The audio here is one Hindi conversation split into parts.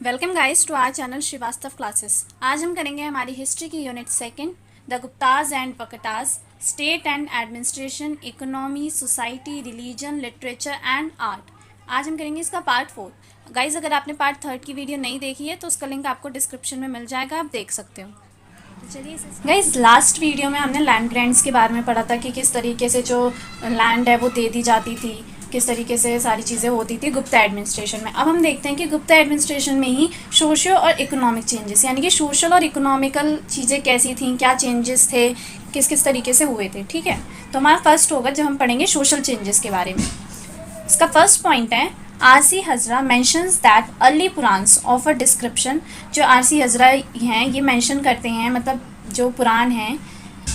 Welcome guys to our channel Shrivastava classes. आज हम करेंगे हमारी हिस्ट्री की unit second, the Guptas and Vakatakas, state and administration, economy, society, religion, literature and art. आज हम करेंगे इसका पार्ट 4। गाइस अगर आपने पार्ट 3 की वीडियो नहीं देखी है तो उसका लिंक आपको डिस्क्रिप्शन में मिल जाएगा, आप देख सकते हो। चलिए गाइस, लास्ट वीडियो में हमने लैंड ग्रांट्स के बारे में पढ़ा था कि किस तरीके से जो लैंड है वो दे दी जाती थी, किस तरीके से सारी चीज़ें होती थी गुप्ता एडमिनिस्ट्रेशन में। अब हम देखते हैं कि गुप्ता एडमिनिस्ट्रेशन में ही सोशल और इकोनॉमिक चेंजेस, यानी कि सोशल और इकोनॉमिकल चीज़ें कैसी थी, क्या चेंजेस थे, किस किस तरीके से हुए थे। ठीक है, तो हमारा फर्स्ट होगा जब हम पढ़ेंगे सोशल चेंजेस के बारे में। इसका फर्स्ट पॉइंट है RC Hazra mentions that early Puranas offer description. जो आरसी हजरा हैं ये मेंशन करते हैं, मतलब जो पुराण हैं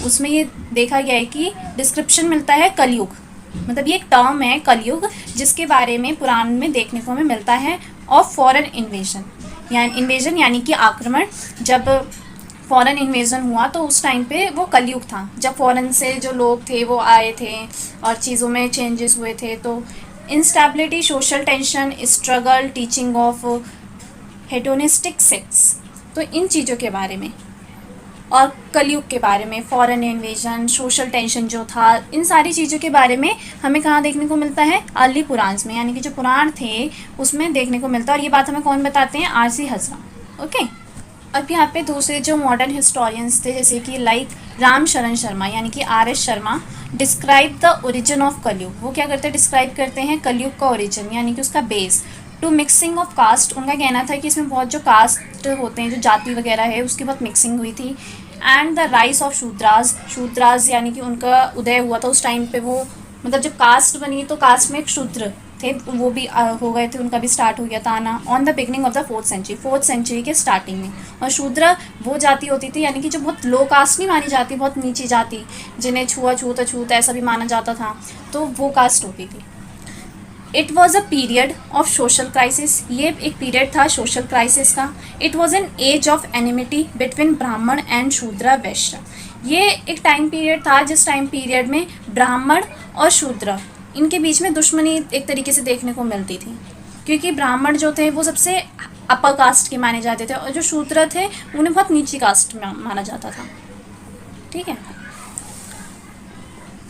उसमें ये देखा गया है कि डिस्क्रिप्शन मिलता है कलयुग, मतलब ये एक टर्म है कलयुग, जिसके बारे में पुराण में देखने को हमें मिलता है। ऑफ फॉरेन इन्वेजन यानी कि आक्रमण। जब फॉरेन इन्वेजन हुआ तो उस टाइम पे वो कलयुग था, जब फॉरेन से जो लोग थे वो आए थे और चीज़ों में चेंजेस हुए थे। तो instability, social tension, struggle, teaching of hedonistic sex, तो इन चीज़ों के बारे में और कलयुग के बारे में, फॉरेन इन्वेजन, सोशल टेंशन जो था, इन सारी चीज़ों के बारे में हमें कहाँ देखने को मिलता है? अर्ली पुराण्स में, यानी कि जो पुराण थे उसमें देखने को मिलता है। और ये बात हमें कौन बताते हैं? आरसी हजरा। ओके, अब यहाँ पे दूसरे जो मॉडर्न हिस्टोरियंस थे जैसे कि लाइक राम शरण शर्मा यानी कि RS Sharma, describe the origin of कलयुग। वो क्या करते हैं? डिस्क्राइब करते हैं कलयुग का ओरिजिन यानी कि उसका base. To mixing of caste, उनका कहना था कि इसमें बहुत जो कास्ट होते हैं, जो जाति वगैरह है, उसकी बहुत मिक्सिंग हुई थी। And the rice of Shudras यानी कि उनका उदय हुआ था उस टाइम पे। वो मतलब जब कास्ट बनी तो कास्ट में एक शूद्र थे, वो भी हो गए थे, उनका भी स्टार्ट हो गया था आना on the beginning of the 4th century के स्टार्टिंग में। और शूद्र वो जाति होती थी यानी कि जो बहुत लो कास्ट नहीं मानी जाती, बहुत नीची जाति, जिन्हें छूत ऐसा भी माना जाता था, तो वो कास्ट होती थी। It was a period of social crisis, ये एक पीरियड था सोशल क्राइसिस का। It was an age of enmity between Brahmin and Shudra Vaishya, ये एक टाइम पीरियड था जिस टाइम पीरियड में ब्राह्मण और शूद्र, इनके बीच में दुश्मनी एक तरीके से देखने को मिलती थी, क्योंकि ब्राह्मण जो थे वो सबसे अपर कास्ट के माने जाते थे और जो शूद्र थे उन्हें बहुत नीची कास्ट में माना जाता था। ठीक है,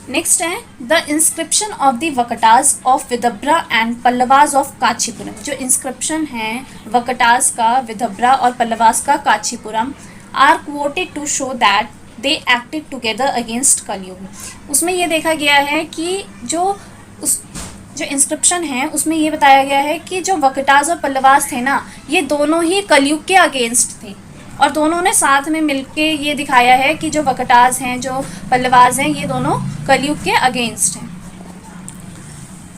नेक्स्ट है the inscription of the Vakatakas of Vidarbha and Pallavas of Kanchipuram. जो इंस्क्रिप्शन है वकटाज का, विदर्भा और पल्लवाज का Kanchipuram, are quoted to show that they acted together against Kaliyuga. उसमें ये देखा गया है कि जो इंस्क्रिप्शन है उसमें ये बताया गया है कि जो वकटाज और पल्लवाज थे ना, ये दोनों ही कलयुग के अगेंस्ट थे और दोनों ने साथ में मिलके ये दिखाया है कि जो वकटाज हैं, जो पल्लवाज हैं, ये दोनों कलयुग के अगेंस्ट हैं।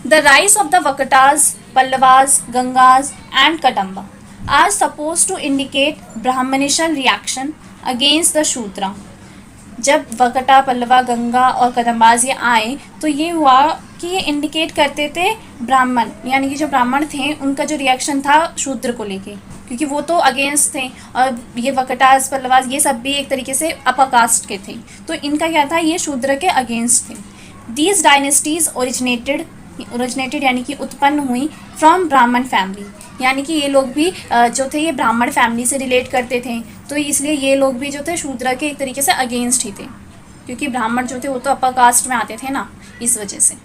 The rise of the Vakatakas, Pallavas, Gangas and Kadamba are suppose to indicate brahmanical reaction against the Shudra. जब वकटा, पल्लवा, गंगा और कदम्बाज ये आए तो ये हुआ कि ये इंडिकेट करते थे ब्राह्मण, यानी कि जो ब्राह्मण थे उनका जो रिएक्शन था शूद्र को लेके, क्योंकि वो तो अगेंस्ट थे और ये वकटाज, पल्लवाज ये सब भी एक तरीके से अपर कास्ट के थे, तो इनका क्या था? ये शूद्र के अगेंस्ट थे। दीज डायनेस्टीज ओरिजिनेटेड यानी कि उत्पन्न हुई फ्रॉम ब्राह्मण फैमिली, यानी कि ये लोग भी जो थे ये ब्राह्मण फैमिली से रिलेट करते थे, तो इसलिए ये लोग भी जो थे शूद्र के एक तरीके से अगेंस्ट ही थे, क्योंकि ब्राह्मण जो थे वो तो अपर कास्ट में आते थे ना, इस वजह से।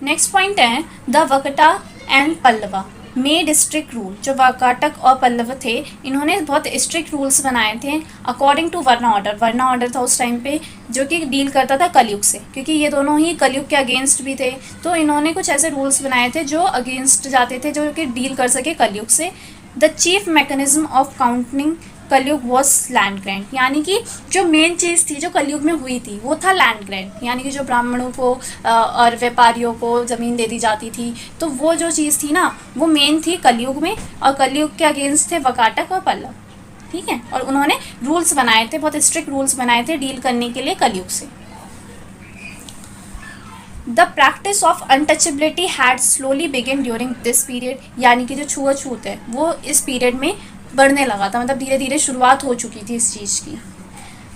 नेक्स्ट पॉइंट है the Vakataka and Pallava made strict rule. जो वाकाटक और पल्लव थे इन्होंने बहुत स्ट्रिक्ट रूल्स बनाए थे according to varna order. Varna order था उस टाइम पे जो कि डील करता था कलयुग से, क्योंकि ये दोनों ही कलयुग के अगेंस्ट भी थे, तो इन्होंने कुछ ऐसे रूल्स बनाए थे जो अगेंस्ट जाते थे, जो कि डील कर सके कलयुग से। The chief mechanism of counting कलयुग वॉज लैंड ग्रांट, यानी कि जो मेन चीज़ थी जो कलयुग में हुई थी वो था लैंड ग्रांट, यानी कि जो ब्राह्मणों को और व्यापारियों को ज़मीन दे दी जाती थी, तो वो जो चीज़ थी ना वो मेन थी कलयुग में, और कलयुग के अगेंस्ट थे वकाटक और पल्लव। ठीक है, और उन्होंने रूल्स बनाए थे, बहुत स्ट्रिक्ट रूल्स बनाए थे डील करने के लिए कलयुग से। The practice of untouchability had slowly begin during this period, यानी कि जो छुआछूत है वो इस पीरियड में बढ़ने लगा था, मतलब धीरे धीरे शुरुआत हो चुकी थी इस चीज़ की।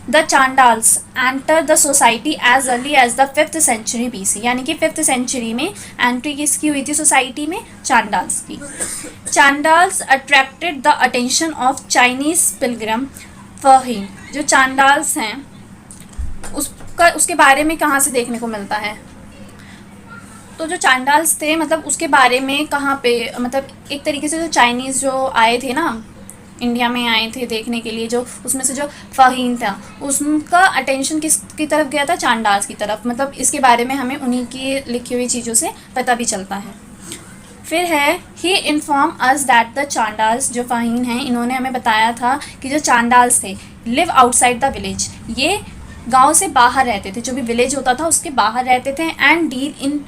The Chandalas enter the society as early as the 5th century BC, यानी कि 5th सेंचुरी में एंट्री किसकी हुई थी सोसाइटी में? चांडाल्स की। Chandalas attracted the attention of Chinese pilgrim Fahien. जो चांडाल्स हैं उसके बारे में कहाँ से देखने को मिलता है? तो जो चांडाल्स थे मतलब उसके बारे में कहाँ पे, मतलब एक तरीके से जो चाइनीज़ जो आए थे ना, इंडिया में आए थे देखने के लिए, जो उसमें से जो फ़हीम था उसका अटेंशन किसकी तरफ गया था? चांडाल्स की तरफ। मतलब इसके बारे में हमें उन्हीं की लिखी हुई चीज़ों से पता भी चलता है। फिर है ही इन्फॉर्म अस दैट द चांडाल्स, जो फ़हीम हैं इन्होंने हमें बताया था कि जो चांडाल्स थे लिव आउटसाइड द विलेज, ये गांव से बाहर रहते थे, जो भी विलेज होता था उसके बाहर रहते थे। And deal in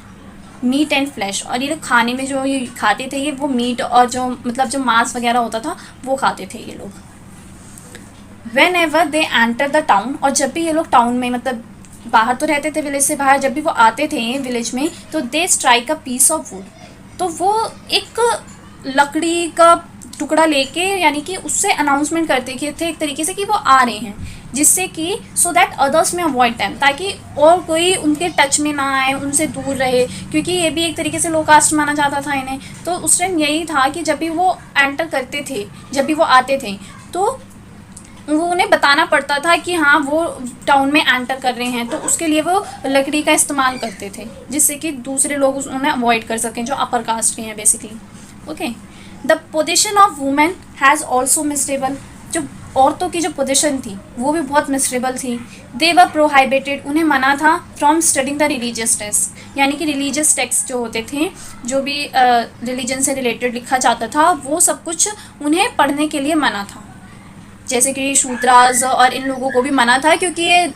meat and flesh, और ये लोग खाने में जो ये खाते थे ये वो मीट और जो मतलब जो मांस वगैरह होता था वो खाते थे ये लोग। When ever they enter the town, और जब भी ये लोग टाउन में मतलब बाहर तो रहते थे विलेज से बाहर, जब भी वो आते थे विलेज में तो they strike a piece of wood, तो वो एक लकड़ी का टुकड़ा लेके यानी कि उससे अनाउंसमेंट करते थे एक तरीके से कि वो आ रहे हैं, जिससे कि सो दैट अदर्स में अवॉइड टाइम, ताकि और कोई उनके टच में ना आए, उनसे दूर रहे, क्योंकि ये भी एक तरीके से लो कास्ट माना जाता था इन्हें। तो उस टाइम यही था कि जब भी वो एंटर करते थे, जब भी वो आते थे तो वो उन्हें बताना पड़ता था कि हाँ वो टाउन में एंटर कर रहे हैं, तो उसके लिए वो लकड़ी का इस्तेमाल करते थे, जिससे कि दूसरे लोग उन्हें अवॉइड कर सकें जो अपर कास्ट के हैं basically. Okay, the position of women has also miserable, जो औरतों की जो पोजीशन थी वो भी बहुत मिसरेबल थी। दे वर प्रोहाइबिटेड, उन्हें मना था from studying the religious text, यानी कि रिलीजियस टेक्स्ट जो होते थे, जो भी रिलीजन से रिलेटेड लिखा जाता था वो सब कुछ उन्हें पढ़ने के लिए मना था। जैसे कि शूद्राज और इन लोगों को भी मना था क्योंकि ये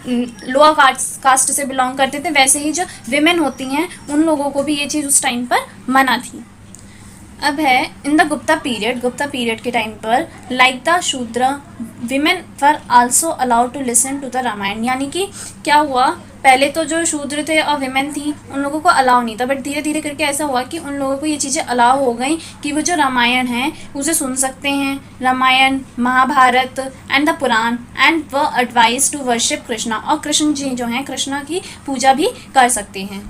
लोअर कास्ट से बिलोंग करते थे, वैसे ही जो विमेन होती हैं उन लोगों को भी ये चीज़ उस टाइम पर मना थी। अब है इन द गुप्ता पीरियड के टाइम पर like the Shudra women were also allowed to listen to the Ramayana, यानी कि क्या हुआ, पहले तो जो शूद्र थे और विमेन थी उन लोगों को अलाउ नहीं था, बट धीरे धीरे करके ऐसा हुआ कि उन लोगों को ये चीज़ें अलाउ हो गई कि वो जो रामायण है उसे सुन सकते हैं, Ramayana, Mahabharata and the Purana, and were advise to worship Krishna, और कृष्ण जी जो हैं कृष्णा की पूजा भी कर सकते हैं,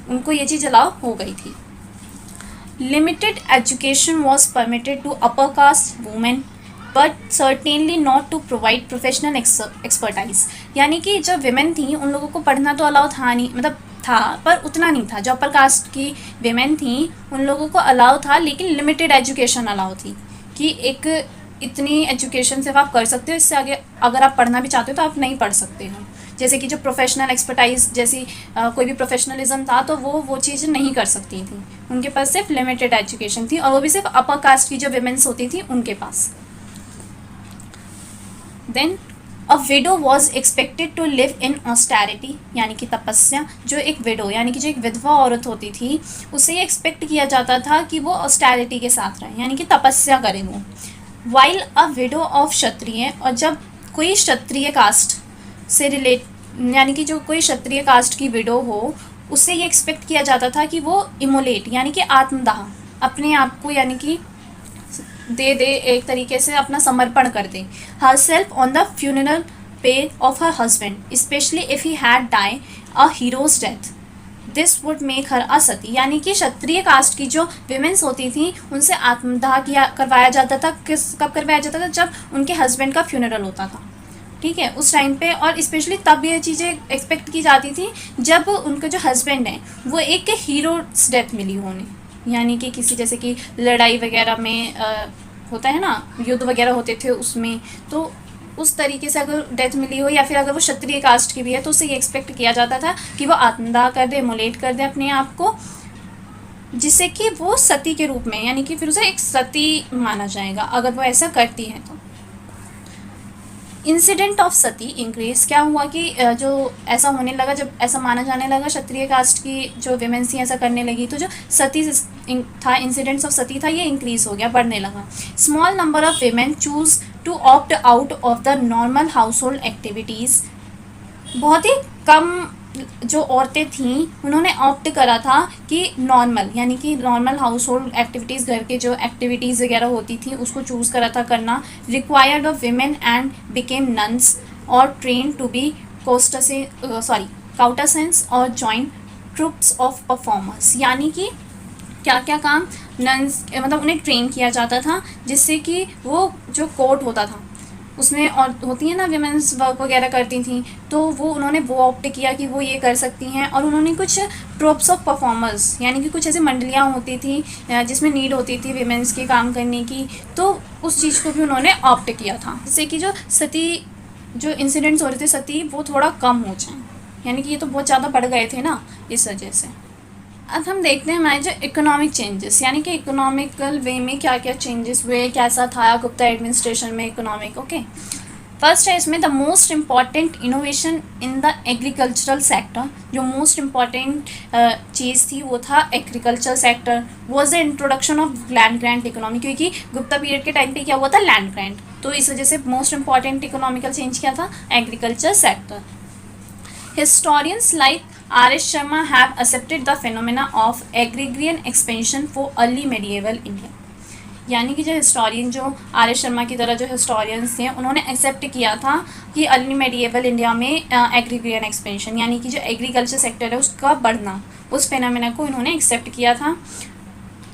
उनको ये चीज़ अलाउ हो गई थी। Limited education was permitted to upper caste women, but certainly not to provide professional expertise, यानी कि जो विमेन थी उन लोगों को पढ़ना तो अलाउ था नहीं, मतलब था पर उतना नहीं था। जो अपर कास्ट की विमेन थी उन लोगों को अलाउ था, लेकिन लिमिटेड एजुकेशन अलाउ थी कि एक इतनी एजुकेशन सिर्फ आप कर सकते हो, इससे आगे अगर आप पढ़ना भी चाहते हो तो आप नहीं पढ़ सकते हो। जैसे कि जो प्रोफेशनल एक्सपर्टाइज जैसी कोई भी प्रोफेशनलिज्म था तो वो चीज़ नहीं कर सकती थी, उनके पास सिर्फ लिमिटेड एजुकेशन थी, और वो भी सिर्फ अपर कास्ट की जो विमेंस होती थी उनके पास। Then a widow was expected to live in austerity, यानी कि तपस्या। जो एक विडो यानी कि जो एक विधवा औरत होती थी उसे ये एक्सपेक्ट किया जाता था कि वो ऑस्टेरिटी के साथ रहे, यानी कि तपस्या करे वो। वाइल अ विडो ऑफ क्षत्रिय, और जब कोई क्षत्रिय कास्ट से रिलेट यानी कि जो कोई क्षत्रिय कास्ट की विडो हो उससे ये एक्सपेक्ट किया जाता था कि वो इमोलेट यानी कि आत्मदाह अपने आप को यानी कि दे एक तरीके से अपना समर्पण कर दे, herself on the funeral pyre of her husband, especially if he had die a hero's death, this would make her a sati, यानी कि क्षत्रिय कास्ट की जो विमेंस होती थी उनसे आत्मदाह करवाया जाता था। कब करवाया जाता था? जब उनके हस्बैंड का फ्यूनरल होता था, ठीक है, उस टाइम पे। और स्पेशली तब ये चीज़ें एक्सपेक्ट की जाती थी जब उनके जो हस्बैंड हैं वो एक हीरोज डेथ मिली हो उन्हें, यानी कि किसी जैसे कि लड़ाई वगैरह में होता है ना, युद्ध वगैरह होते थे उसमें, तो उस तरीके से अगर डेथ मिली हो, या फिर अगर वो क्षत्रिय कास्ट की भी है तो उससे ये एक्सपेक्ट किया जाता था कि वो आत्मदाह कर दे, इमोलेट कर दे अपने आप को, जिससे कि वो सती के रूप में यानी कि फिर उसे एक सती माना जाएगा अगर वो ऐसा करती है तो। इंसिडेंट ऑफ सती इंक्रीज, क्या हुआ कि जो ऐसा होने लगा, जब ऐसा माना जाने लगा क्षत्रिय कास्ट की जो विमेंस थी ऐसा करने लगी, तो जो सती था, इंसिडेंट्स ऑफ सती था, ये इंक्रीज हो गया, बढ़ने लगा। Small number of women choose to opt out of the normal household activities, बहुत ही कम जो औरतें थीं उन्होंने ऑप्ट करा था कि नॉर्मल यानी कि नॉर्मल हाउस होल्ड एक्टिविटीज़, घर के जो एक्टिविटीज़ वगैरह होती थी उसको चूज़ करा था करना। Required of women and became nuns, और ट्रेन टू बी काउटासेंस और जॉइंट ट्रुप्स ऑफ परफॉर्मर्स। यानी कि क्या क्या काम नन्स मतलब उन्हें ट्रेन किया जाता था, जिससे कि वो जो कोर्ट होता था उसमें और होती है ना विमेंस वर्क वगैरह करती थी, तो वो उन्होंने वो ऑप्ट किया कि वो ये कर सकती हैं। और उन्होंने कुछ ट्रुप्स ऑफ परफॉर्मर्स यानी कि कुछ ऐसी मंडलियाँ होती थी जिसमें नीड होती थी विमेंस के काम करने की, तो उस चीज़ को भी उन्होंने ऑप्ट किया था, जिससे कि जो इंसिडेंट्स हो रहे थे सती वो थोड़ा कम हो जाए। यानी कि ये तो बहुत ज़्यादा बढ़ गए थे ना, इस वजह से। अब हम देखते हैं हमारे जो इकोनॉमिक चेंजेस, यानी कि इकोनॉमिकल वे में क्या क्या चेंजेस हुए, कैसा था गुप्ता एडमिनिस्ट्रेशन में इकोनॉमिक। ओके, फर्स्ट है इसमें the most important innovation in the agricultural sector. जो मोस्ट इम्पॉर्टेंट चीज़ थी वो था agriculture sector was the introduction of land grant economy, क्योंकि गुप्ता पीरियड के टाइम पे क्या हुआ था, लैंड ग्रांट। तो इस वजह से मोस्ट इम्पॉर्टेंट इकोनॉमिकल चेंज क्या था, agriculture sector. Historians like R.S. Sharma have accepted the phenomena of agrarian expansion for early medieval India। यानी कि जो हिस्टोरियन जो आर एस शर्मा की तरह जो हिस्टोरियंस थे उन्होंने एक्सेप्ट किया था कि अर्ली मेडिएवल इंडिया में एग्रीग्रियन एक्सपेंशन यानी कि जो एग्रीकल्चर सेक्टर है उसका बढ़ना, उस फेनोमेना को इन्होंने एक्सेप्ट किया था।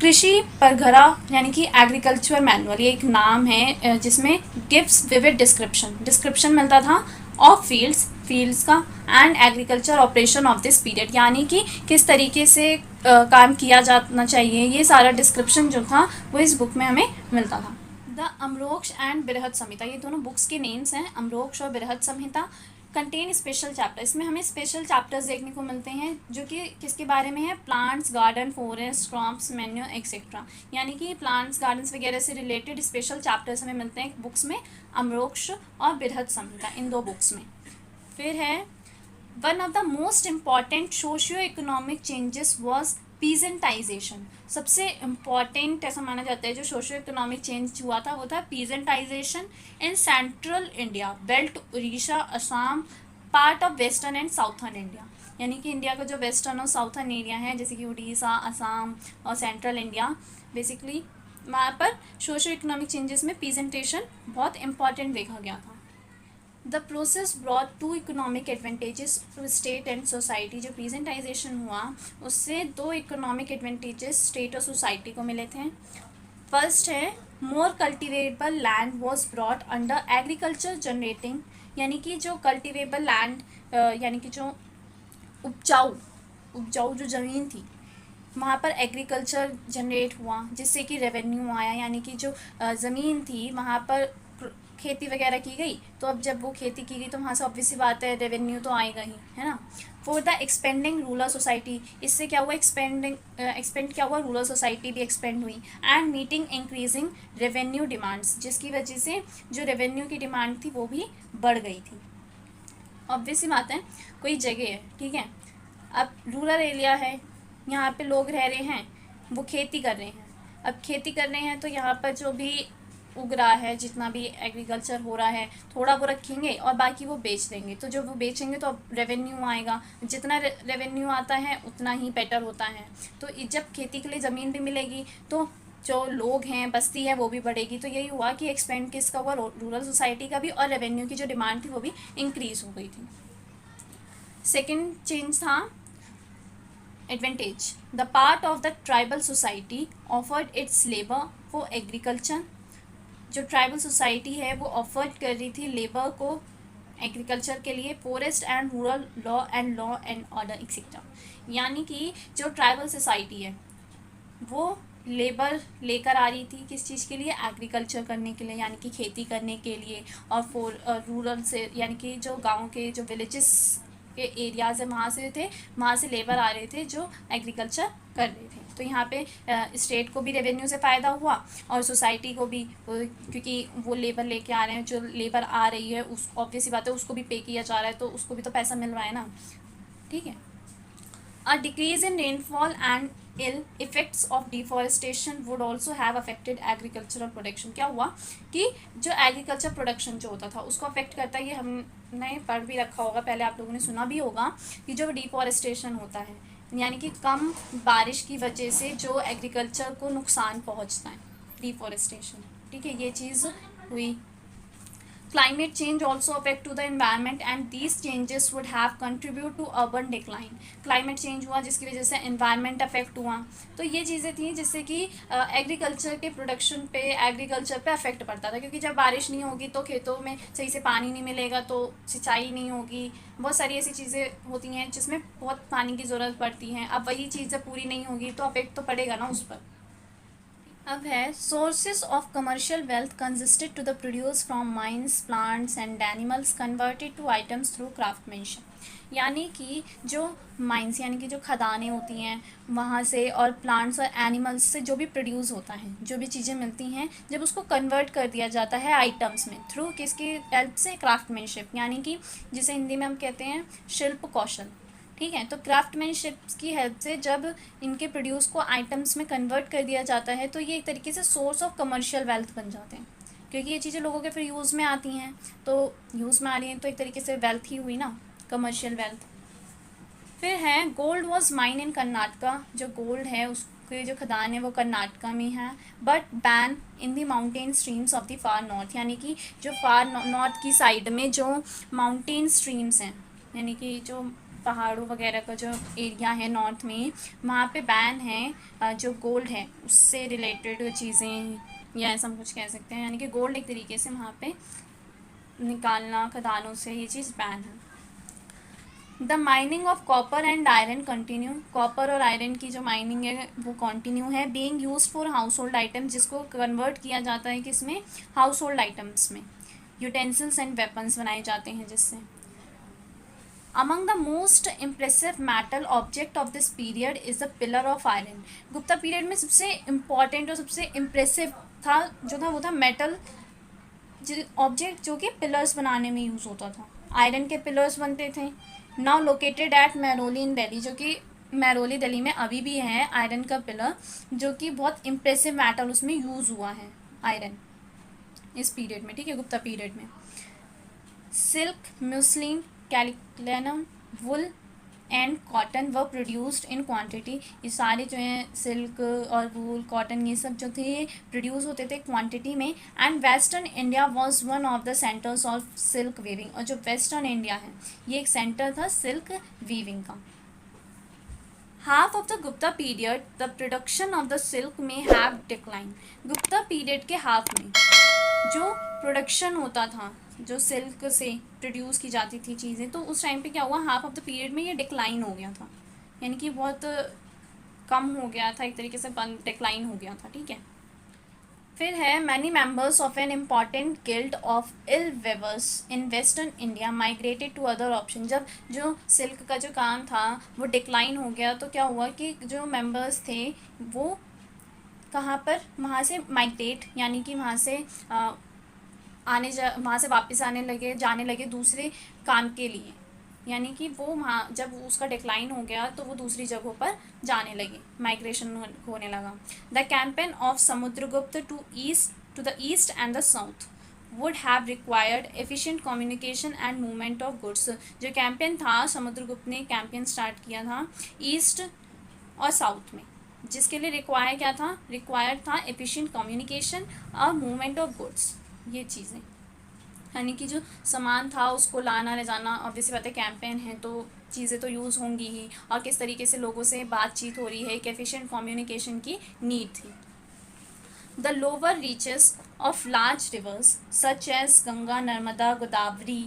कृषि परघरा यानी कि एग्रीकल्चर मैनुअल, ये एक नाम है जिसमें गिव्स विविड डिस्क्रिप्शन मिलता था ऑफ फील्ड्स का and agriculture operation of this period, यानी कि किस तरीके से काम किया जाना चाहिए, ये सारा डिस्क्रिप्शन जो था वो इस बुक में हमें मिलता था। द अमरोक्ष एंड बृहद संहिता, ये दोनों बुक्स के नेम्स हैं, अमरोक्ष और बृहद संहिता। कंटेन स्पेशल चैप्टर, इसमें हमें स्पेशल चैप्टर्स देखने को मिलते हैं जो कि किसके बारे में है, plants, garden, forest, crops, menu etcetera. यानी कि प्लांट्स, गार्डन्स वगैरह से रिलेटेड स्पेशल चैप्टर्स हमें मिलते हैं बुक्स में, अमरोक्ष और बृहद संहिता, इन दो बुक्स में। फिर है one of the most important socio economic changes was peasantization. सबसे इम्पॉर्टेंट ऐसा माना जाता है जो सोशियो इकोनॉमिक चेंज हुआ था वो था peasantization in central India belt, Orissa, Assam, part of western and southern India. यानी कि इंडिया का जो वेस्टर्न और साउथर्न एरिया है जैसे कि उड़ीसा, असम और सेंट्रल इंडिया, बेसिकली वहाँ पर सोशियो इकोनॉमिक चेंजेस में पीजेंटेशन बहुत इंपॉर्टेंट देखा गया था। The process brought two economic advantages to state and society. जो प्रेजेंटाइजेशन हुआ उससे दो इकोनॉमिक एडवांटेजेस स्टेट और सोसाइटी को मिले थे। फर्स्ट है more cultivable land was brought under agriculture generating, यानी कि जो कल्टिवेबल लैंड यानी कि जो उपजाऊ जो ज़मीन थी वहाँ पर एग्रीकल्चर जनरेट हुआ जिससे कि रेवेन्यू आया, यानी कि जो ज़मीन थी वहाँ पर खेती वगैरह की गई, तो अब जब वो खेती की गई तो वहाँ से ऑब्वियस सी बात है रेवेन्यू तो आएगा ही, है ना। For the expanding rural society, इससे क्या हुआ, एक्सपेंड क्या हुआ, रूरल सोसाइटी भी एक्सपेंड हुई। And meeting increasing revenue demands, जिसकी वजह से जो रेवेन्यू की डिमांड थी वो भी बढ़ गई थी। ऑब्वियस सी बात है, कोई जगह है, ठीक है, अब रूरल एरिया है, यहाँ पे लोग रह रहे हैं, वो खेती कर रहे हैं। अब खेती कर रहे हैं तो यहाँ पर जो भी उग रहा है, जितना भी एग्रीकल्चर हो रहा है, थोड़ा वो रखेंगे और बाकी वो बेच देंगे। तो जब वो बेचेंगे तो अब रेवेन्यू आएगा, जितना रेवेन्यू आता है उतना ही बेटर होता है। तो जब खेती के लिए ज़मीन भी मिलेगी तो जो लोग हैं, बस्ती है, वो भी बढ़ेगी। तो यही हुआ कि एक्सपेंड किसका हुआ, रूरल सोसाइटी का भी, और रेवेन्यू की जो डिमांड थी वो भी इंक्रीज़ हो गई थी। सेकेंड चेंज था advantage, the part of the tribal society offered it's labour for agriculture. जो ट्राइबल सोसाइटी है वो ऑफर्ड कर रही थी लेबर को एग्रीकल्चर के लिए, forest and rural law and order etcetera. यानी कि जो ट्राइबल सोसाइटी है वो लेबर लेकर आ रही थी किस चीज़ के लिए, एग्रीकल्चर करने के लिए, यानी कि खेती करने के लिए। और रूरल से यानी कि जो गांव के जो विलेजेस के एरियाज़ है वहाँ से लेबर आ रहे थे जो एग्रीकल्चर कर रहे थे। तो यहाँ पे स्टेट को भी रेवेन्यू से फ़ायदा हुआ और सोसाइटी को भी, क्योंकि वो लेबर लेके आ रहे हैं, जो लेबर आ रही है उस ऑब्वियस सी बात है उसको भी पे किया जा रहा है, तो उसको भी तो पैसा मिल रहा है ना, ठीक है। A decrease in rainfall and ill effects of deforestation would also have affected agricultural production. क्या हुआ कि जो एग्रीकल्चर प्रोडक्शन जो होता था उसको अफेक्ट करता है, ये हमने पढ़ भी रखा होगा, पहले आप लोगों ने सुना भी होगा कि जो डिफॉरेस्टेशन होता है यानी कि कम बारिश की वजह से जो एग्रीकल्चर को नुकसान पहुंचता है, डिफॉरेस्टेशन, ठीक है, ये चीज़ हुई। climate change also affect to the environment and these changes would have contribute to urban decline. climate change हुआ जिसकी वजह से environment affect हुआ, तो ये चीज़ें थी जिससे कि एग्रीकल्चर के प्रोडक्शन पे, एग्रीकल्चर पे अफेक्ट पड़ता था, क्योंकि जब बारिश नहीं होगी तो खेतों में सही से पानी नहीं मिलेगा, तो सिंचाई नहीं होगी, बहुत सारी ऐसी चीज़ें होती हैं जिसमें बहुत पानी की ज़रूरत पड़ती है। अब वही चीज़ जब पूरी नहीं होगी तो अफेक्ट तो पड़ेगा ना उस पर। अब है sources of commercial wealth consisted to the produce from mines, plants and animals converted to items through craftsmanship. यानी कि जो माइंस यानी कि जो खदानें होती हैं वहाँ से, और प्लांट्स और एनिमल्स से जो भी प्रोड्यूस होता है, जो भी चीज़ें मिलती हैं, जब उसको कन्वर्ट कर दिया जाता है आइटम्स में थ्रू किसकी हेल्प से, क्राफ्टमैनशिप, यानी कि जिसे हिंदी में हम कहते हैं शिल्प कौशल। ठीक है, तो क्राफ्टमैनशिप की हेल्प से जब इनके प्रोड्यूस को आइटम्स में कन्वर्ट कर दिया जाता है तो ये एक तरीके से सोर्स ऑफ कमर्शियल वेल्थ बन जाते हैं, क्योंकि ये चीज़ें लोगों के फिर यूज़ में आती हैं, तो यूज़ में आ रही हैं तो एक तरीके से वेल्थ ही हुई ना, कमर्शियल वेल्थ। फिर है gold was mine in Karnataka. जो गोल्ड है उसके जो खदान है वो कर्नाटका में है, but ban in the mountain streams of the far north. यानी कि जो फार नॉर्थ की साइड में जो माउंटेन स्ट्रीम्स हैं, यानी कि जो पहाड़ों वगैरह का जो एरिया है नॉर्थ में, वहाँ पे बैन है जो गोल्ड है उससे रिलेटेड चीज़ें, या ऐसा हम कुछ कह सकते हैं। यानी कि गोल्ड एक तरीके से वहाँ पे निकालना खदानों से, ये चीज़ बैन है। The mining of copper and iron continue. Copper और आयरन की जो माइनिंग है वो कंटिन्यू है। Being used for house hold item, जिसको कन्वर्ट किया जाता है किसमें, हाउस होल्ड आइटम्स में। यूटेंसिल्स एंड वेपन्स बनाए जाते हैं जिससे। Among the most impressive metal object of this period is the pillar of iron. Gupta period में सबसे इम्पॉर्टेंट और सबसे इम्प्रेसिव था जो था वो था मेटल ऑब्जेक्ट, जो कि पिलर्स बनाने में यूज़ होता था। आयरन के पिलर्स बनते थे। नाउ लोकेटेड एट मैरोली इन दिल्ली, जो कि मैरोली दिल्ली में अभी भी है आयरन का पिलर, जो कि बहुत इम्प्रेसिव मेटल उसमें यूज़ हुआ है आयरन इस पीरियड में। ठीक है, गुप्ता पीरियड में। Silk, muslin, calico linen, wool and cotton were produced in quantity. ये सारे जो हैं सिल्क और वूल, कॉटन, ये सब जो थे प्रोड्यूस होते थे क्वांटिटी में। And western India was one of the centres of silk weaving. और जो वेस्टर्न इंडिया है ये एक सेंटर था सिल्क वीविंग का। Half of the Gupta period the production of the silk में हैव डिक्लाइन। गुप्ता पीरियड के हाफ में जो प्रोडक्शन होता था, जो सिल्क से प्रोड्यूस की जाती थी चीज़ें, तो उस टाइम पे क्या हुआ, हाफ ऑफ द पीरियड में ये डिक्लाइन हो गया था, यानी कि बहुत कम हो गया था, एक तरीके से डिक्लाइन हो गया था। ठीक है, फिर है many members of an important guild of ill weavers in western India migrated to other option. जब जो सिल्क का जो काम था वो डिक्लाइन हो गया तो क्या हुआ कि जो मेंबर्स थे वो कहाँ पर, वहाँ से माइग्रेट, यानी कि वहाँ से वहाँ से वापस जाने लगे दूसरे काम के लिए। यानी कि वो वहाँ जब उसका डिक्लाइन हो गया तो वो दूसरी जगहों पर जाने लगे, माइग्रेशन होने लगा। The campaign of Samudragupta to the east and the south would have required efficient communication and movement of goods. जो कैंपेन था, समुद्रगुप्त ने कैंपेन स्टार्ट किया था ईस्ट और साउथ में, जिसके लिए रिक्वायर्ड था एफिशिएंट कम्युनिकेशन और मूवमेंट ऑफ गुड्स। ये चीज़ें यानी कि जो सामान था उसको लाना ले जाना, ऑब्वियसली बात है कैंपेन है तो चीज़ें तो यूज़ होंगी ही, और किस तरीके से लोगों से बातचीत हो रही है, एक एफिशिएंट कम्युनिकेशन की नीड थी। The lower reaches of large rivers such as Ganga, Narmada, Godavari,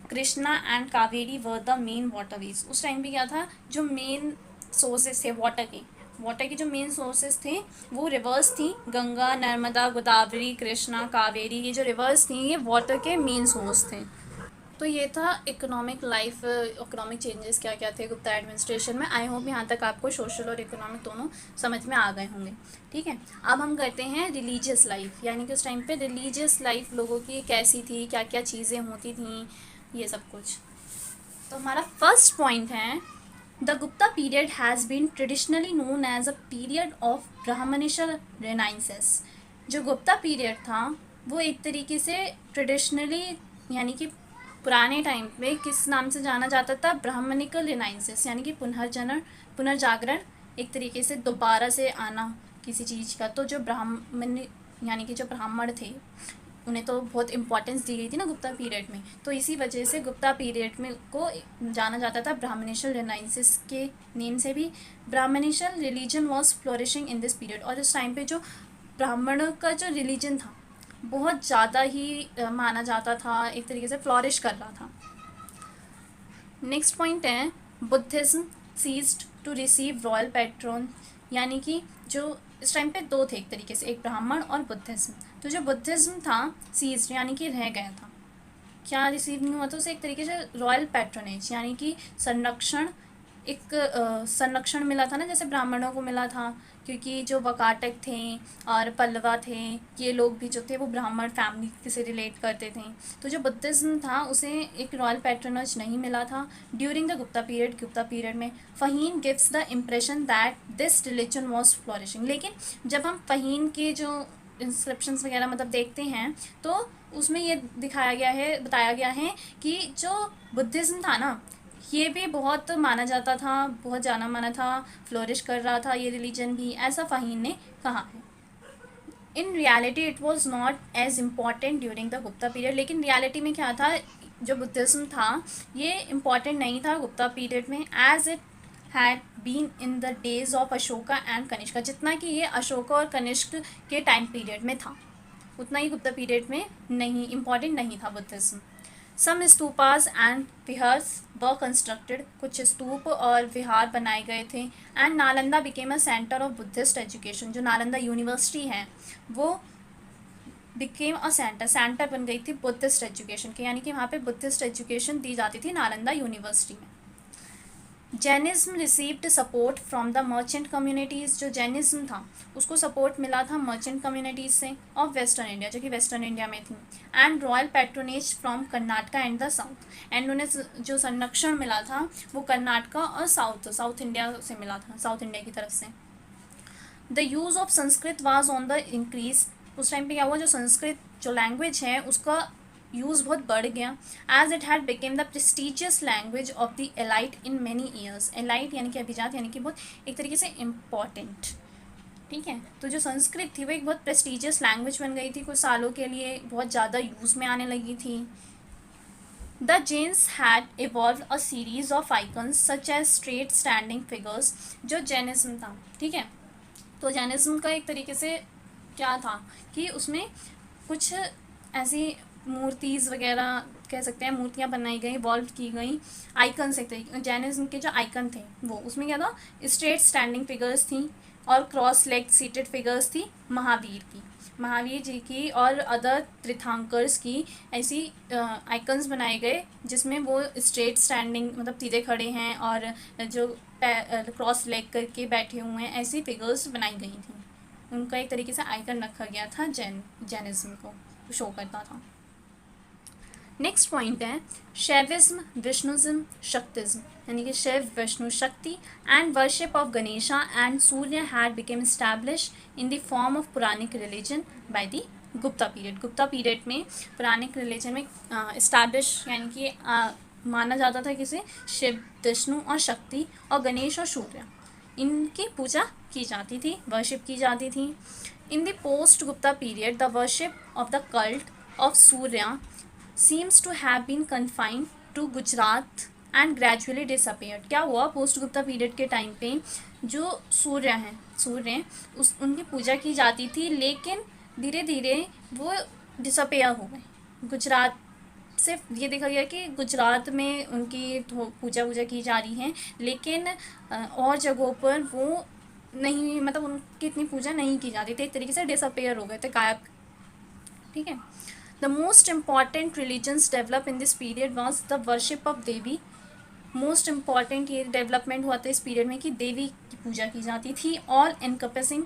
Krishna and Kaveri were the main waterways. उस टाइम पे क्या था, जो मेन सोर्सेस थे वाटर के जो मेन सोर्सेस थे वो रिवर्स थी। गंगा, नर्मदा, गोदावरी, कृष्णा, कावेरी, ये जो रिवर्स थी ये वाटर के मेन सोर्स थे। तो ये था इकोनॉमिक लाइफ, इकोनॉमिक चेंजेस क्या क्या थे गुप्ता एडमिनिस्ट्रेशन में। आई होप यहाँ तक आपको सोशल और इकोनॉमिक दोनों समझ में आ गए होंगे। ठीक है, अब हम करते हैं रिलीजियस लाइफ, यानी कि उस टाइम पे रिलीजियस लाइफ लोगों की कैसी थी, क्या क्या चीज़ें होती थी, ये सब कुछ। तो हमारा फर्स्ट पॉइंट है, The Gupta period has been traditionally known as a period of Brahmanical Renaissance. जो गुप्ता पीरियड था वो एक तरीके से ट्रेडिशनली यानी कि पुराने टाइम पे किस नाम से जाना जाता था, ब्राह्मणिकल रिनाइंसेस, यानी कि पुनर्जागरण, एक तरीके से दोबारा से आना किसी चीज़ का। तो जो ब्राह्मण यानी कि जो ब्राह्मण थे उन्हें तो बहुत इंपॉर्टेंस दी गई थी ना गुप्ता पीरियड में, तो इसी वजह से गुप्ता पीरियड में को जाना जाता था ब्राह्मणिशल रेनाइंसिस के नेम से भी। Brahmanical religion was flourishing in this period, और इस टाइम पे जो ब्राह्मणों का जो रिलीजन था बहुत ज़्यादा ही माना जाता था, एक तरीके से फ्लोरिश कर रहा था। नेक्स्ट पॉइंट है Buddhism ceased to receive royal patron, यानी कि जो इस टाइम पे दो थे एक तरीके से, एक ब्राह्मण और बुद्धिज़्म। तो जो बुद्धिज़्म था सीज्ड यानी कि रह गया था, क्या रिसीव नहीं हुआ, तो उसे एक तरीके से रॉयल पैट्रोनेज यानी कि संरक्षण, एक संरक्षण मिला था ना, जैसे ब्राह्मणों को मिला था, क्योंकि जो वकाटक थे और पल्लवा थे, ये लोग भी जो थे वो ब्राह्मण फैमिली से रिलेट करते थे। तो जो बुद्धिज़्म था उसे एक रॉयल पैट्रोनेज नहीं मिला था during the Gupta period. Gupta period में Fahien gives the impression that this religion was flourishing, लेकिन जब हम फ़हीन के जो इंस्क्रिप्शंस वगैरह मतलब देखते हैं तो उसमें ये दिखाया गया है, बताया गया है कि जो बुद्धिज़्म था ना ये भी बहुत माना जाता था, बहुत जाना माना था, फ्लोरिश कर रहा था ये रिलीजन भी, ऐसा फ़हीन ने कहा है। In reality it was not as important during the Gupta period, लेकिन रियलिटी में क्या था, जो बुद्धिज़्म था ये इम्पॉर्टेंट नहीं था गुप्ता पीरियड में, as it had been in the days of Ashoka and Kanishka, जितना कि ये अशोका और कनिष्क के टाइम पीरियड में था उतना ही गुप्ता पीरियड में नहीं, इम्पॉर्टेंट नहीं था बुद्धिज़्म। सम स्तूपास एंड विहार्स व कंस्ट्रक्टेड, कुछ स्तूप और विहार बनाए गए थे। And Nalanda became a centre of Buddhist education, जो नालंदा यूनिवर्सिटी है वो बिकेम अ सेंटर, सेंटर बन गई थी बुद्धिस्ट एजुकेशन के, यानी कि वहाँ पे बुद्धिस्ट एजुकेशन दी जाती थी नालंदा यूनिवर्सिटी में। Jainism received support from the merchant communities, जो जैनिज्म था उसको सपोर्ट मिला था मर्चेंट कम्युनिटीज़ से ऑफ वेस्टर्न इंडिया, जो कि वेस्टर्न इंडिया में थी। And royal patronage from Karnataka and the south, and उन्हें जो संरक्षण मिला था वो कर्नाटका और साउथ इंडिया से मिला था, साउथ इंडिया की तरफ से। The use of Sanskrit was on the increase, उस टाइम पे क्या हुआ, जो संस्कृत जो लैंग्वेज है उसका यूज़ बहुत बढ़ गया, as it had become the prestigious language of the elite in many years. Elite यानी कि अभिजात, यानी कि बहुत एक तरीके से इम्पॉर्टेंट, ठीक है। तो जो संस्कृत थी वो एक बहुत प्रेस्टिजियस लैंग्वेज बन गई थी, कुछ सालों के लिए बहुत ज़्यादा यूज़ में आने लगी थी। The Jains had evolve a series of icons such as straight standing figures, जो जैनिज्म था, ठीक है, तो जैनिज्म का एक तरीके से क्या था कि उसमें कुछ ऐसी मूर्तिज़ वगैरह कह सकते हैं, मूर्तियाँ बनाई गई, इवॉल्व की गई, आइकन्स एक तरीके, जैनिज्म के जो आइकन थे वो उसमें क्या था, स्ट्रेट स्टैंडिंग फिगर्स थी और क्रॉस लेग सीटेड फिगर्स थी महावीर जी की और अदर तीर्थंकर्स की, ऐसी आइकन्स बनाए गए जिसमें वो स्ट्रेट स्टैंडिंग मतलब सीधे खड़े हैं और जो क्रॉस लेग करके बैठे हुए हैं, ऐसी फिगर्स बनाई गई थी, उनका एक तरीके से आइकन रखा गया था, जैनिज्म को शो करता था। नेक्स्ट पॉइंट है शैविज्म, विष्णुज्म, शक्तिज्म, यानी कि Shaiva, Vishnu, Shakti and worship of Ganesha and Surya had become establish in the form of Puranic religion by the Gupta period. Gupta period में पुरानिक रिलीजन में इस्टेब्लिश यानी कि माना जाता था किसे, शिव, विष्णु और शक्ति और गणेश और सूर्य, इनकी पूजा की जाती थी, वर्शिप की जाती थी। In the post Gupta period the worship of the cult of Surya seems to have been confined to Gujarat and gradually disappeared. क्या हुआ, पोस्ट गुप्ता पीरियड के टाइम पे जो सूर्य उनकी पूजा की जाती थी, लेकिन धीरे धीरे वो डिसअपेयर हो गए। गुजरात से ये देखा गया कि गुजरात में उनकी पूजा की जा रही है, लेकिन और जगहों पर वो नहीं, मतलब उनकी इतनी पूजा नहीं की जाती थी, एक तरीके से डिसअपेयर हो गए थे, गायब, ठीक है। The most important religions developed in this period was the worship of Devi. Most important ये डेवलपमेंट हुआ था इस पीरियड में कि देवी की पूजा की जाती थी, ऑल इनकम्पैसिंग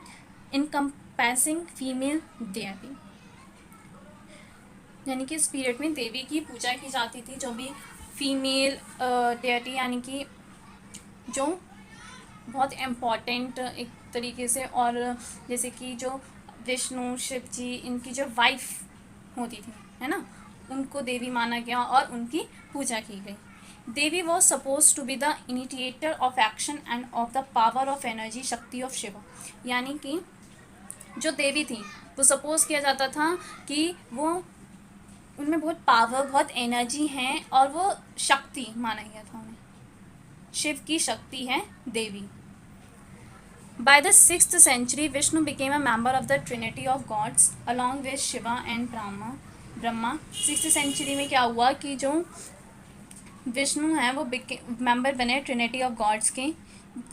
फीमेल देवी, यानी कि इस पीरियड में देवी की पूजा की जाती थी, जो भी फीमेल डेटी यानी कि जो बहुत इम्पॉर्टेंट एक तरीके से, और जैसे कि जो विष्णु, शिव जी, इनकी जो वाइफ होती थी, है ना, उनको देवी माना गया और उनकी पूजा की गई। Devi was suppose to be the initiator of action and of the power of energy, Shakti of Shiva, यानी कि जो देवी थी वो सपोज किया जाता था कि वो उनमें बहुत पावर, बहुत एनर्जी है और वो शक्ति माना गया था उन्हें, शिव की शक्ति है देवी। By the 6th century, Vishnu became a member of the Trinity of Gods along with Shiva and Brahma। 6th century में क्या हुआ कि जो विष्णु हैं वो मेंबर बने ट्रिनिटी ऑफ गॉड्स के,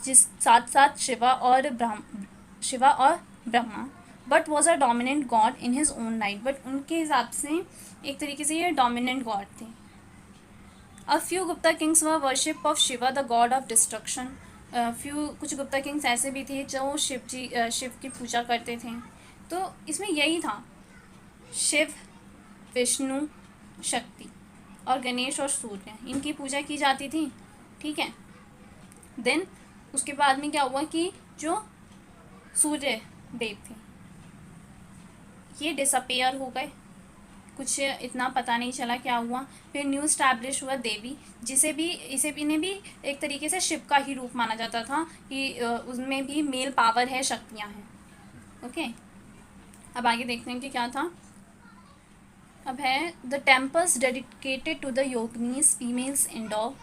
जिस साथ साथ शिवा और Brahma. But was a dominant God in his own right, but उनके हिसाब से एक तरीके से ये डोमिनेंट गॉड थे। A few Gupta Kings were worship of Shiva the God of destruction. कुछ गुप्ता किंग्स ऐसे भी थे जो शिव की पूजा करते थे। तो इसमें यही था, शिव, विष्णु, शक्ति और गणेश और सूर्य, इनकी पूजा की जाती थी। ठीक है, देन उसके बाद में क्या हुआ कि जो सूर्य देव थे ये डिसअपेयर हो गए, कुछ इतना पता नहीं चला क्या हुआ। फिर न्यू स्टैब्लिश हुआ देवी, इसे भी इन्हें भी एक तरीके से शिव का ही रूप माना जाता था कि उसमें भी मेल पावर है, शक्तियाँ हैं। ओके, अब आगे देखते हैं कि क्या था। अब है the temples dedicated to the Yoginis females endowed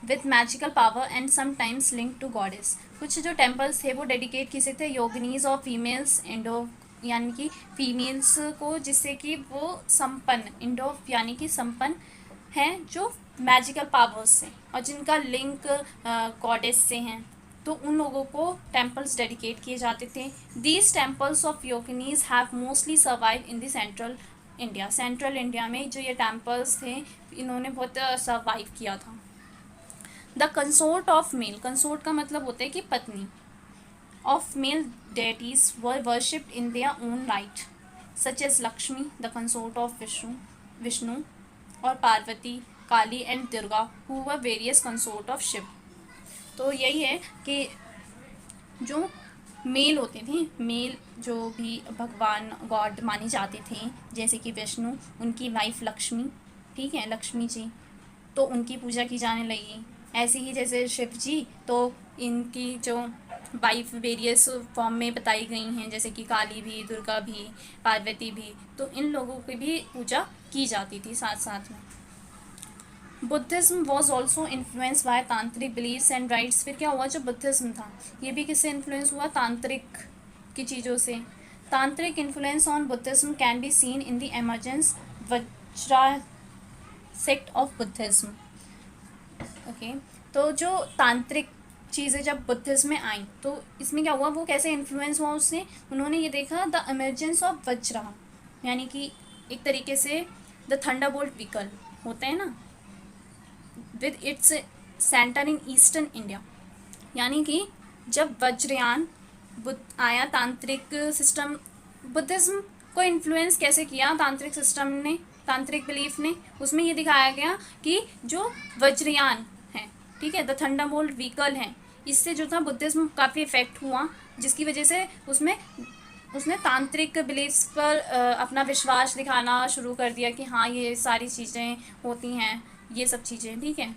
with magical power and sometimes link to goddess. कुछ जो टेम्पल्स थे वो डेडिकेट किसे थे, योगिनीज और फीमेल्स इंडो यानी कि फीमेल्स को, जिससे कि वो संपन्न, इंडो यानी कि संपन्न हैं जो मैजिकल पावर्स से और जिनका लिंक गॉडेस से हैं, तो उन लोगों को टेम्पल्स डेडिकेट किए जाते थे। These temples of Yoginis have mostly survive in the central India. Central India में जो ये टेम्पल्स थे इन्होंने बहुत सर्वाइव किया था। The consort of male, consort का मतलब होता है कि पत्नी, of male deities were worshipped in their own right, such as Lakshmi, the consort of Vishnu, और पार्वती, काली and Durga, who were various consort of Shiv. तो यही है कि जो मेल होते थे, मेल जो भी भगवान गॉड माने जाते थे, जैसे कि विष्णु, उनकी वाइफ लक्ष्मी, ठीक है, लक्ष्मी जी, तो उनकी पूजा की जाने लगी। ऐसे ही जैसे शिव जी, तो इनकी जो वाइफ वेरियस फॉर्म में बताई गई हैं, जैसे कि काली भी, दुर्गा भी, पार्वती भी, तो इन लोगों की भी पूजा की जाती थी साथ साथ में। Buddhism was also influence by तांत्रिक बिलीव्स एंड राइट्स। फिर क्या हुआ, जो बुद्धिज्म था ये भी किससे इन्फ्लुएंस हुआ, तांत्रिक की चीज़ों से। तांत्रिक influence on Buddhism can be seen in the emergence Vajra sect of Buddhism. Okay, तो जो तांत्रिक चीज़ें जब बुद्धिज्म में आई तो इसमें क्या हुआ, वो कैसे इन्फ्लुएंस हुआ उससे, उन्होंने ये देखा द इमर्जेंस ऑफ वज्रा, यानी कि एक तरीके से द थंडरबोल्ट व्हीकल होते हैं ना, with its centre in eastern India, यानी कि जब वज्रयान आया, तांत्रिक सिस्टम, बुद्धिज्म को इन्फ्लुएंस कैसे किया तांत्रिक सिस्टम ने, तांत्रिक बिलीफ ने, उसमें ये दिखाया गया कि जो वज्रयान है, ठीक है, द थंडरबोल्ट व्हीकल है, इससे जो था बुद्धिज्म काफ़ी इफेक्ट हुआ, जिसकी वजह से उसने तांत्रिक बिलीफ्स पर अपना विश्वास दिखाना शुरू कर दिया कि हाँ ये सारी चीज़ें होती हैं, ये सब चीज़ें, ठीक है।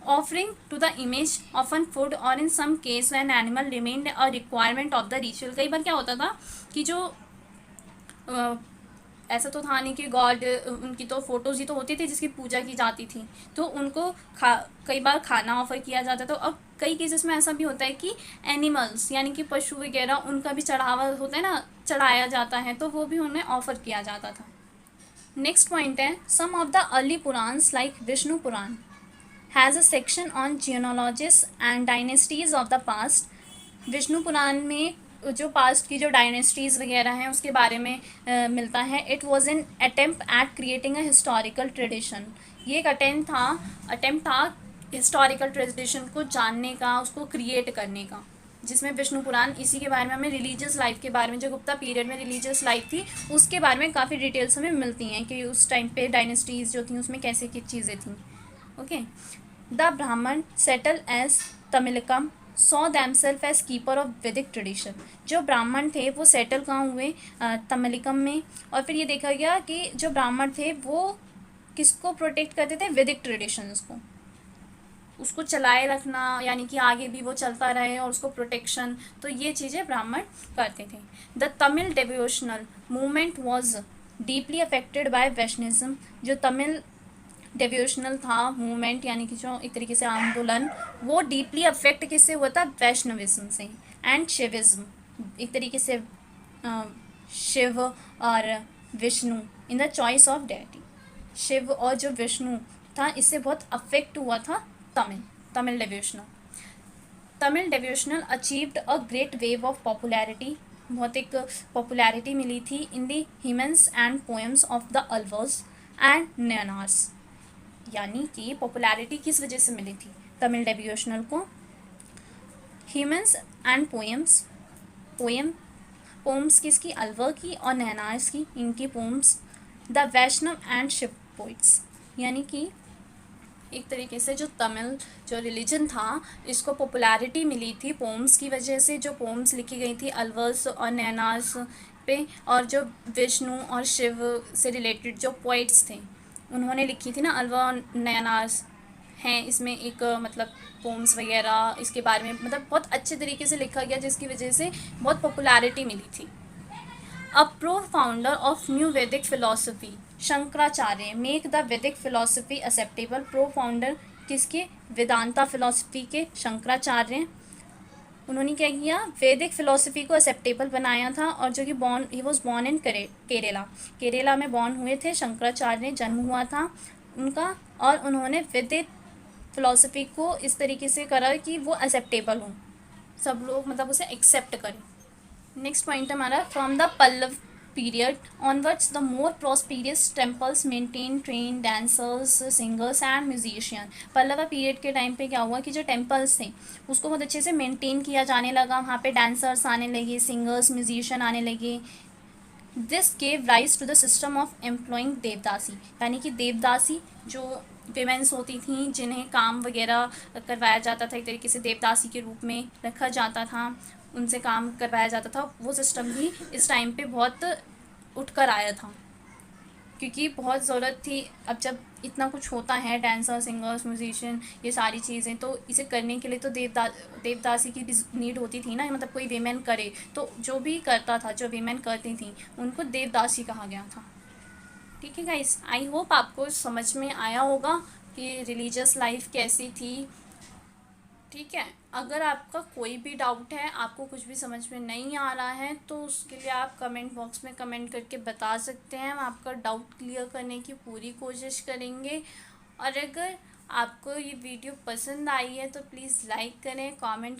Offering to the image of an food और in some case when animal remained a requirement of the ritual. कई बार क्या होता था कि जो ऐसा तो था नहीं कि गॉड, उनकी तो फोटोज़ ही तो होती थी जिसकी पूजा की जाती थी, तो उनको कई बार खाना ऑफ़र किया जाता था। और कई केसेस में ऐसा भी होता है कि एनिमल्स यानी कि पशु वगैरह, उनका भी चढ़ावा होता है ना, चढ़ाया जाता है, तो वो भी उन्हें ऑफ़र किया जाता था। नेक्स्ट पॉइंट है, some of the early Puranas like Vishnu Purana has a section on genealogies and dynasties of the past. Vishnu Purana में जो पास्ट की जो डायनेस्टीज़ वगैरह हैं उसके बारे में मिलता है। It was an attempt at creating a historical tradition. ये एक अटेम्प्ट था हिस्टोरिकल ट्रेडिशन को जानने का, उसको क्रिएट करने का, जिसमें विष्णु पुराण इसी के बारे में, हमें रिलीजियस लाइफ के बारे में, जो गुप्ता पीरियड में रिलीजियस लाइफ थी उसके बारे में काफ़ी डिटेल्स हमें मिलती हैं कि उस टाइम पे डायनेस्टीज़ जो थी उसमें कैसे की चीज़ें थी। Okay, the Brahmin settle as Tamilakam saw themselves as keeper of Vedic tradition. जो ब्राह्मण थे वो सेटल कहाँ हुए, तमिलकम में। और फिर ये देखा गया कि जो ब्राह्मण थे वो किसको प्रोटेक्ट करते थे, वैदिक ट्रेडिशंस को। उसको चलाए रखना, यानी कि आगे भी वो चलता रहे और उसको प्रोटेक्शन, तो ये चीज़ें ब्राह्मण करते थे। The Tamil devotional movement was deeply affected by Vaishnavism. जो तमिल डिवोशनल था मूवमेंट, यानी कि जो एक तरीके से आंदोलन, वो डीपली अफेक्ट किससे हुआ था? वैष्णविज्म से। एंड शिविज्म, एक तरीके से शिव और Vishnu in the choice of deity. Shiva और जो विष्णु था, इससे बहुत अफेक्ट हुआ था Tamil devotional. Tamil devotional achieved a great wave of popularity, बहुत एक पॉपुलैरिटी मिली थी in the hymns and poems of the Alvars and Nayanars. यानी कि पॉपुलैरिटी किस वजह से मिली थी तमिल डिवोशनल को? ह्यूमन्स एंड पोएम्स किसकी? अल्वर की और नैनार्स की, इनकी poems. The Vaishnava and Shiv poets, यानी कि एक तरीके से जो तमिल जो रिलीजन था, इसको पॉपुलैरिटी मिली थी पोम्स की वजह से। जो पोम्स लिखी गई थी अल्वर्स और नैनार्स पे, और जो विष्णु और शिव से रिलेटेड जो पोइट्स थे उन्होंने लिखी थी ना, अल्वर और नैनार्स हैं इसमें एक मतलब पोम्स वगैरह इसके बारे में, मतलब बहुत अच्छे तरीके से लिखा गया, जिसकी वजह से बहुत पॉपुलैरिटी मिली थी। अ प्रो-फाउंडर ऑफ न्यू वैदिक फिलॉसफी, शंकराचार्य मेक द वैदिक फिलॉसफी एक्सेप्टेबल। प्रो-फाउंडर किसके? वेदांता फिलॉसफी के शंकराचार्य। उन्होंने क्या किया? वैदिक फिलॉसफी को एक्सेप्टेबल बनाया था, और जो कि he was born in Kerala में बॉर्न हुए थे शंकराचार्य, जन्म हुआ था उनका, और उन्होंने वैदिक फिलॉसफी को इस तरीके से करा कि वो एक्सेप्टेबल हो, सब लोग मतलब उसे एक्सेप्ट करें। नेक्स्ट पॉइंट हमारा, from the Pallava period onwards the more prosperous temples maintain train dancers singers and musician. Pallava period के टाइम पे क्या हुआ कि जो टेम्पल्स थे उसको बहुत अच्छे से मेंटेन किया जाने लगा, वहाँ पे डांसर्स आने लगे, सिंगर्स म्यूजिशियन आने लगे। This gave rise to the system of employing devadasi, यानी कि देवदासी जो विमेंस होती थी जिन्हें काम वगैरह करवाया जाता था, एक तरीके से देवदासी के रूप में रखा जाता था, उनसे काम करवाया जाता था, वो सिस्टम भी इस टाइम पे बहुत उठकर आया था, क्योंकि बहुत ज़रूरत थी। अब जब इतना कुछ होता है, डांसर सिंगर्स म्यूजिशियन ये सारी चीज़ें, तो इसे करने के लिए तो देवदासी की भी नीड होती थी ना, मतलब कोई वीमेन करे, तो जो भी करता था, जो वीमेन करती थी उनको देवदासी कहा गया था। ठीक है गाइस, आई होप आपको समझ में आया होगा कि रिलीजियस लाइफ कैसी थी। ठीक है, अगर आपका कोई भी डाउट है, आपको कुछ भी समझ में नहीं आ रहा है, तो उसके लिए आप कमेंट बॉक्स में कमेंट करके बता सकते हैं, हम आपका डाउट क्लियर करने की पूरी कोशिश करेंगे। और अगर आपको ये वीडियो पसंद आई है तो प्लीज़ लाइक करें, कमेंट